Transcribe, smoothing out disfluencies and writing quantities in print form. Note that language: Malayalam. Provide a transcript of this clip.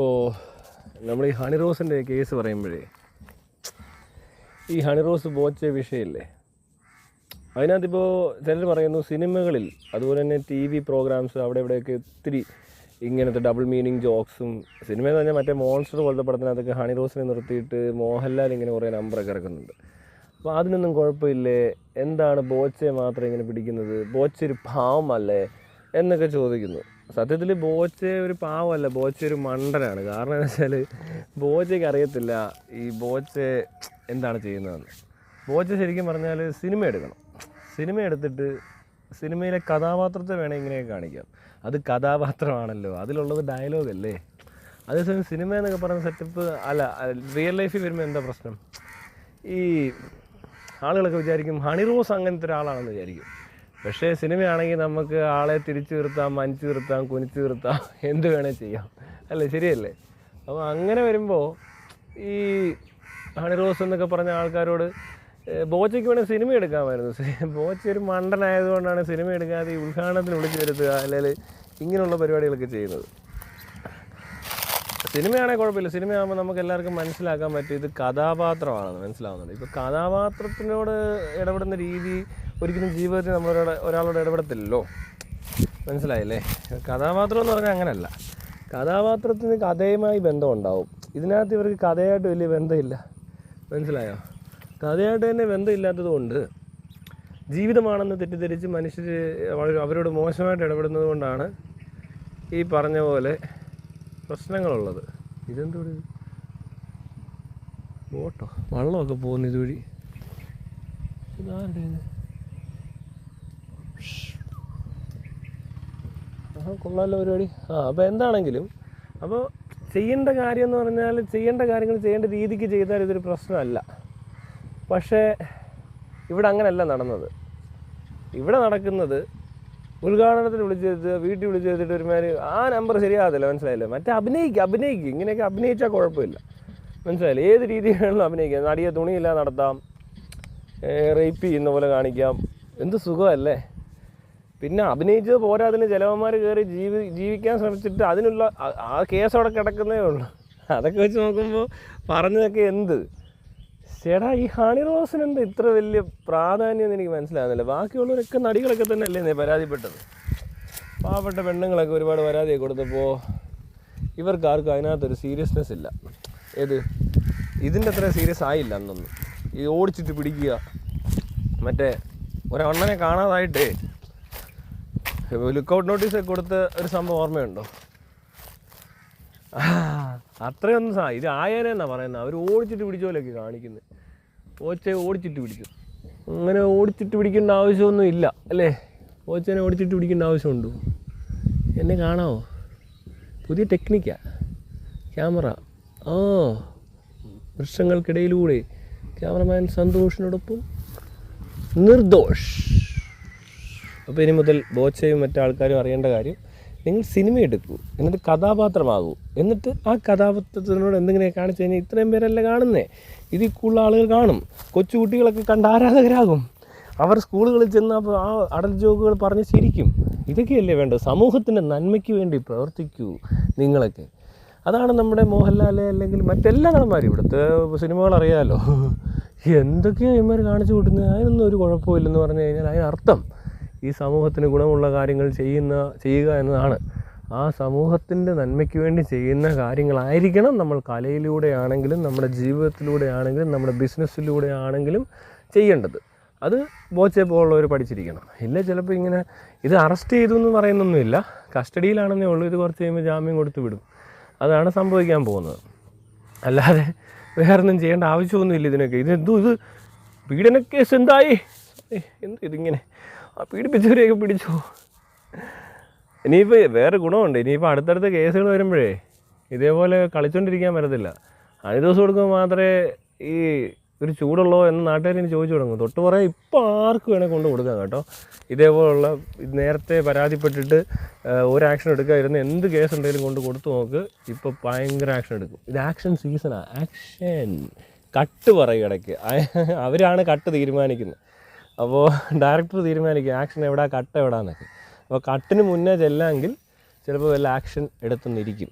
ഇപ്പോൾ നമ്മൾ ഈ ഹണി റോസിൻ്റെ കേസ് പറയുമ്പോഴേ ഈ ഹണി റോസ് ബോച്ച വിഷയമില്ലേ, അതിനകത്തിപ്പോൾ ചിലർ പറയുന്നു സിനിമകളിൽ അതുപോലെ തന്നെ ടി വി പ്രോഗ്രാംസ് അവിടെ ഇവിടെയൊക്കെ ഒത്തിരി ഇങ്ങനത്തെ ഡബിൾ മീനിങ് ജോക്സും സിനിമയെന്ന് പറഞ്ഞാൽ മറ്റേ മോൺസ്റ്റർ പോലത്തെ പടത്തിനകത്തൊക്കെ ഹണി റോസിനെ നിർത്തിയിട്ട് മോഹൻലാൽ ഇങ്ങനെ കുറേ നമ്പറൊക്കെ ഇറക്കുന്നുണ്ട്. അപ്പോൾ അതിനൊന്നും കുഴപ്പമില്ലേ, എന്താണ് ബോച്ചയെ മാത്രം ഇങ്ങനെ പിടിക്കുന്നത്, ബോച്ച ഒരു പാവമല്ലേ എന്നൊക്കെ ചോദിക്കുന്നു. സത്യത്തിൽ ബോച്ച ഒരു പാവമല്ല, ബോച്ച ഒരു മണ്ടനാണ്. കാരണം എന്ന് വെച്ചാൽ ബോച്ചയ്ക്ക് അറിയത്തില്ല ഈ ബോച്ച എന്താണ് ചെയ്യുന്നതെന്ന്. ബോച്ച ശരിക്കും പറഞ്ഞാൽ സിനിമ എടുക്കണം, സിനിമ എടുത്തിട്ട് സിനിമയിലെ കഥാപാത്രത്തെ വേണേൽ ഇങ്ങനെയൊക്കെ കാണിക്കാം. അത് കഥാപാത്രമാണല്ലോ, അതിലുള്ളത് ഡയലോഗല്ലേ. അതേസമയം സിനിമ എന്നൊക്കെ പറയുന്ന സെറ്റപ്പ് അല്ല. റിയൽ ലൈഫിൽ വരുമ്പോൾ എന്താ പ്രശ്നം, ഈ ആളുകളൊക്കെ വിചാരിക്കും ഹണി റോസ് അങ്ങനത്തെ ഒരാളാണെന്ന് വിചാരിക്കും. പക്ഷേ സിനിമയാണെങ്കിൽ നമുക്ക് ആളെ തിരിച്ചു നിർത്താം, മഞ്ചു നിർത്താം, കുനിച്ചു നിർത്താം, എന്ത് വേണേൽ ചെയ്യാം, അല്ലേ, ശരിയല്ലേ? അപ്പോൾ അങ്ങനെ വരുമ്പോൾ ഈ ഹണി റോസ് എന്നൊക്കെ പറഞ്ഞ ആൾക്കാരോട് ബോച്ചയ്ക്ക് വേണേൽ സിനിമ എടുക്കാമായിരുന്നു. ബോച്ച ഒരു മണ്ടനായതുകൊണ്ടാണ് സിനിമ എടുക്കാതെ ഈ ഉദ്ഘാടനത്തിന് വിളിച്ചു വരുത്തുക, അല്ലെങ്കിൽ ഇങ്ങനെയുള്ള പരിപാടികളൊക്കെ ചെയ്യുന്നത്. സിനിമയാണെങ്കിൽ കുഴപ്പമില്ല, സിനിമയാകുമ്പോൾ നമുക്ക് എല്ലാവർക്കും മനസ്സിലാക്കാൻ പറ്റും ഇത് കഥാപാത്രമാണെന്ന് മനസ്സിലാവുന്നുണ്ട്. ഇപ്പോൾ കഥാപാത്രത്തിനോട് ഇടപെടുന്ന രീതി ഒരിക്കലും ജീവിതത്തിൽ ഒരാളോട് ഇടപെടത്തില്ലല്ലോ, മനസ്സിലായില്ലേ? കഥാപാത്രം എന്ന് പറഞ്ഞാൽ അങ്ങനെയല്ല, കഥാപാത്രത്തിന് കഥയുമായി ബന്ധമുണ്ടാവും. ഇതിനകത്ത് ഇവർക്ക് കഥയായിട്ട് വലിയ ബന്ധമില്ല, മനസ്സിലായോ? കഥയായിട്ട് തന്നെ ബന്ധമില്ലാത്തത് കൊണ്ട് ജീവിതമാണെന്ന് തെറ്റിദ്ധരിച്ച് മനുഷ്യർ അവരോട് മോശമായിട്ട് ഇടപെടുന്നത് കൊണ്ടാണ് ഈ പറഞ്ഞ പോലെ പ്രശ്നങ്ങളുള്ളത്. ഇതെന്തോട് ബോട്ടോ വള്ളമൊക്കെ പോകുന്നു ഇതുവഴി, ഇതാരുടെ കൊള്ളാമല്ലോ പരിപാടി. അപ്പോൾ എന്താണെങ്കിലും അപ്പോൾ ചെയ്യേണ്ട കാര്യം എന്ന് പറഞ്ഞാൽ ചെയ്യേണ്ട കാര്യങ്ങൾ ചെയ്യേണ്ട രീതിക്ക് ചെയ്താൽ ഇതൊരു പ്രശ്നമല്ല. പക്ഷേ ഇവിടെ അങ്ങനെയല്ല നടന്നത്. ഇവിടെ നടക്കുന്നത് ഉദ്ഘാടനത്തിന് വിളിച്ചെടുത്ത് വീട്ടിൽ വിളിച്ചെടുത്തിട്ട് ഒരുമാതിരി ആ നമ്പർ ശരിയാകത്തില്ല, മനസ്സിലായില്ലേ? മറ്റേ അഭിനയിക്കുക ഇങ്ങനെയൊക്കെ അഭിനയിച്ചാൽ കുഴപ്പമില്ല, മനസ്സിലായില്ലേ? ഏത് രീതിയിലാണെങ്കിലും അഭിനയിക്കാം. നടിയെ തുണിയില്ലാതെ നടത്താം, റേപ്പ് ചെയ്യുന്ന പോലെ കാണിക്കാം, എന്ത് സുഖമല്ലേ? പിന്നെ അഭിനയിച്ചത് പോരാ, അതിന് ചിലവന്മാർ കയറി ജീവിക്കാൻ ശ്രമിച്ചിട്ട് അതിനുള്ള ആ കേസ് അവിടെ കിടക്കുന്നേ ഉള്ളൂ. അതൊക്കെ വെച്ച് നോക്കുമ്പോൾ പറഞ്ഞതൊക്കെ എന്ത് ചേട്ടാ, ഈ ഹണി റോസിന് എന്താ ഇത്ര വലിയ പ്രാധാന്യം എന്ന് എനിക്ക് മനസ്സിലാകുന്നില്ല. ബാക്കിയുള്ളവരൊക്കെ നടികളൊക്കെ തന്നെ അല്ലേ പരാതിപ്പെട്ടത്. പാവപ്പെട്ട പെണ്ണുങ്ങളൊക്കെ ഒരുപാട് പരാതിയൊക്കെ കൊടുത്തപ്പോൾ ഇവർക്ക് ആർക്കും അതിനകത്തൊരു സീരിയസ്നെസ് ഇല്ല. ഏത് ഇതിൻ്റെ അത്ര സീരിയസ് ആയില്ല അന്നൊന്നും. ഈ ഓടിച്ചിട്ട് പിടിക്കുക, മറ്റേ ഒരണ്ണനെ കാണാതായിട്ടേ ലുക്കൗട്ട് നോട്ടീസൊക്കെ കൊടുത്ത ഒരു സംഭവം ഓർമ്മയുണ്ടോ? അത്രയൊന്നും ഇത് ആയേനെന്നാണ് പറയുന്നത്. അവർ ഓടിച്ചിട്ട് പിടിച്ച പോലെയൊക്കെ കാണിക്കുന്നത്. ഓച്ചയെ ഓടിച്ചിട്ട് പിടിക്കും, അങ്ങനെ ഓടിച്ചിട്ട് പിടിക്കേണ്ട ആവശ്യമൊന്നും ഇല്ല അല്ലേ? ഓച്ചനെ ഓടിച്ചിട്ട് പിടിക്കേണ്ട ആവശ്യമുണ്ടോ? എന്നെ കാണാമോ? പുതിയ ടെക്നിക്കാണ് ക്യാമറ. വൃക്ഷങ്ങൾക്കിടയിലൂടെ ക്യാമറമാൻ സന്തോഷിനോടൊപ്പം നിർദോഷ്. അപ്പോൾ ഇനി മുതൽ ബോച്ചയും മറ്റാൾക്കാരും അറിയേണ്ട കാര്യം, നിങ്ങൾ സിനിമ എടുക്കൂ, എന്നിട്ട് കഥാപാത്രമാകൂ, എന്നിട്ട് ആ കഥാപാത്രത്തിനോട് എന്തെങ്കിലും കാണിച്ചു കഴിഞ്ഞാൽ ഇത്രയും പേരല്ലേ കാണുന്നേ, ഇതിൽ കൂടുതൽ ആളുകൾ കാണും. കൊച്ചുകുട്ടികളൊക്കെ കണ്ട് ആരാധകരാകും. അവർ സ്കൂളുകളിൽ ചെന്ന് അപ്പോൾ ആ അടൽ ജോക്കുകൾ പറഞ്ഞ് ചിരിക്കും. ഇതൊക്കെയല്ലേ വേണ്ടത്? സമൂഹത്തിൻ്റെ നന്മയ്ക്ക് വേണ്ടി പ്രവർത്തിക്കൂ നിങ്ങളൊക്കെ. അതാണ് നമ്മുടെ മോഹൻലാൽ അല്ലെങ്കിൽ മറ്റെല്ലാ നടന്മാരും. ഇവിടുത്തെ സിനിമകൾ അറിയാമല്ലോ, എന്തൊക്കെയാണ് ഇവന്മാർ കാണിച്ചു കൂട്ടുന്നത്. അതിനൊന്നും ഒരു കുഴപ്പമില്ലെന്ന് പറഞ്ഞു കഴിഞ്ഞാൽ അതിനർത്ഥം ഈ സമൂഹത്തിന് ഗുണമുള്ള കാര്യങ്ങൾ ചെയ്യുക എന്നതാണ്. ആ സമൂഹത്തിൻ്റെ നന്മയ്ക്ക് വേണ്ടി ചെയ്യുന്ന കാര്യങ്ങളായിരിക്കണം നമ്മൾ കലയിലൂടെ ആണെങ്കിലും നമ്മുടെ ജീവിതത്തിലൂടെ ആണെങ്കിലും നമ്മുടെ ബിസിനസ്സിലൂടെ ആണെങ്കിലും ചെയ്യേണ്ടത്. അത് ബോച്ചയെ പോലുള്ളവർ പഠിച്ചിരിക്കണം. ഇല്ല ചിലപ്പോൾ ഇങ്ങനെ ഇത് അറസ്റ്റ് ചെയ്തു എന്ന് പറയുന്നൊന്നുമില്ല, കസ്റ്റഡിയിലാണെന്നേ ഉള്ളൂ. ഇത് കുറച്ച് കഴിയുമ്പോൾ ജാമ്യം കൊടുത്ത് വിടും. അതാണ് സംഭവിക്കാൻ പോകുന്നത്. അല്ലാതെ വേറൊന്നും ചെയ്യേണ്ട ആവശ്യമൊന്നുമില്ല ഇതിനൊക്കെ. ഇത് പീഡന കേസ് എന്തായി, ഇതിങ്ങനെ പീഡിപ്പിച്ചവരെയൊക്കെ പിടിച്ചോ? ഇനിയിപ്പോൾ വേറെ ഗുണമുണ്ട്, ഇനിയിപ്പോൾ അടുത്തടുത്ത കേസുകൾ വരുമ്പോഴേ ഇതേപോലെ കളിച്ചുകൊണ്ടിരിക്കാൻ പറ്റത്തില്ല. ഹണി റോസ് കൊടുക്കുമ്പോൾ മാത്രമേ ഈ ഒരു ചൂടുള്ളോ എന്ന് നാട്ടുകാർ ഇനി ചോദിച്ചു തുടങ്ങും. തൊട്ട് പറയാൻ ഇപ്പോൾ ആർക്ക് വേണേൽ കൊണ്ട് കൊടുക്കാം കേട്ടോ. ഇതേപോലുള്ള നേരത്തെ പരാതിപ്പെട്ടിട്ട് ഒരു ആക്ഷൻ എടുക്കാതിരുന്ന എന്ത് കേസ് ഉണ്ടെങ്കിലും കൊണ്ട് കൊടുത്തു നോക്ക്, ഇപ്പോൾ ഭയങ്കര ആക്ഷൻ എടുക്കും. ഇത് ആക്ഷൻ സീസണാണ്. ആക്ഷൻ കട്ട് പറയും ഇടയ്ക്ക്, അവരാണ് കട്ട് തീരുമാനിക്കുന്നത്. അപ്പോൾ ഡയറക്ടർ തീരുമാനിക്കും ആക്ഷൻ എവിടെ, കട്ട് എവിടാന്നൊക്കെ. അപ്പോൾ കട്ടിന് മുന്നേ ചെല്ലാമെങ്കിൽ ചിലപ്പോൾ വല്ല ആക്ഷൻ എടുത്തുനിന്നിരിക്കും.